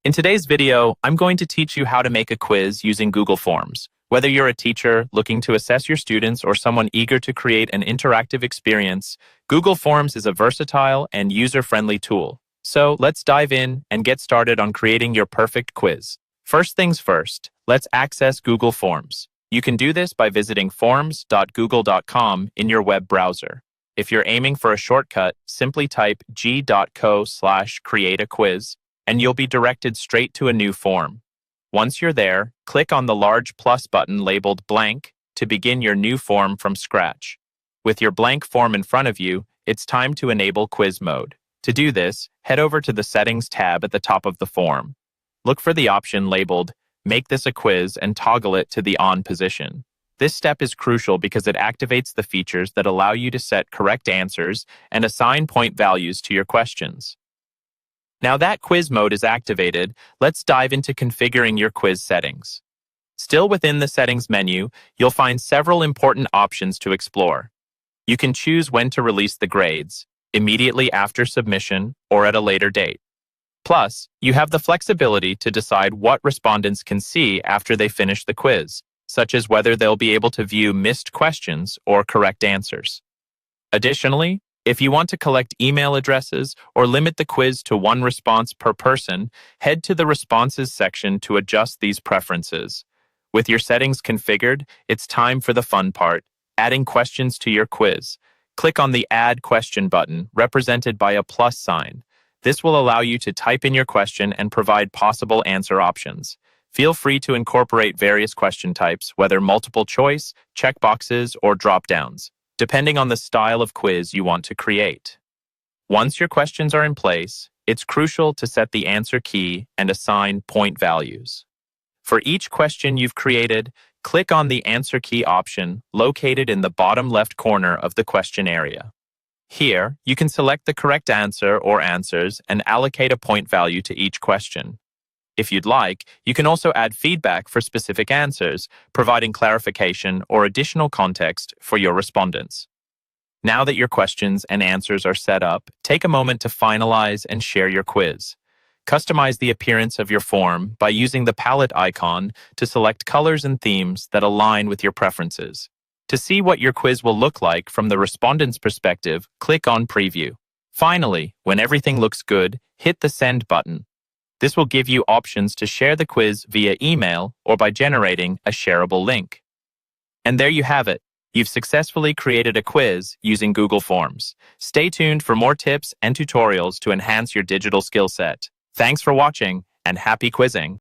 In today's video, I'm going to teach you how to make a quiz using Google Forms. Whether you're a teacher looking to assess your students or someone eager to create an interactive experience, Google Forms is a versatile and user-friendly tool. So let's dive in and get started on creating your perfect quiz. First things first, let's access Google Forms. You can do this by visiting forms.google.com in your web browser. If you're aiming for a shortcut, simply type g.co/create-a-quiz, and you'll be directed straight to a new form. Once you're there, click on the large plus button labeled blank to begin your new form from scratch. With your blank form in front of you, it's time to enable quiz mode. To do this, head over to the Settings tab at the top of the form. Look for the option labeled Make this a quiz and toggle it to the on position. This step is crucial because it activates the features that allow you to set correct answers and assign point values to your questions. Now that quiz mode is activated, let's dive into configuring your quiz settings. Still within the settings menu, you'll find several important options to explore. You can choose when to release the grades, immediately after submission or at a later date. Plus, you have the flexibility to decide what respondents can see after they finish the quiz, such as whether they'll be able to view missed questions or correct answers. Additionally, if you want to collect email addresses or limit the quiz to one response per person, head to the Responses section to adjust these preferences. With your settings configured, it's time for the fun part, adding questions to your quiz. Click on the Add Question button, represented by a plus sign. This will allow you to type in your question and provide possible answer options. Feel free to incorporate various question types, whether multiple choice, checkboxes, or drop-downs, depending on the style of quiz you want to create. Once your questions are in place, it's crucial to set the answer key and assign point values. For each question you've created, click on the answer key option located in the bottom left corner of the question area. Here, you can select the correct answer or answers and allocate a point value to each question. If you'd like, you can also add feedback for specific answers, providing clarification or additional context for your respondents. Now that your questions and answers are set up, take a moment to finalize and share your quiz. Customize the appearance of your form by using the palette icon to select colors and themes that align with your preferences. To see what your quiz will look like from the respondent's perspective, click on Preview. Finally, when everything looks good, hit the Send button. This will give you options to share the quiz via email or by generating a shareable link. And there you have it. You've successfully created a quiz using Google Forms. Stay tuned for more tips and tutorials to enhance your digital skill set. Thanks for watching and happy quizzing.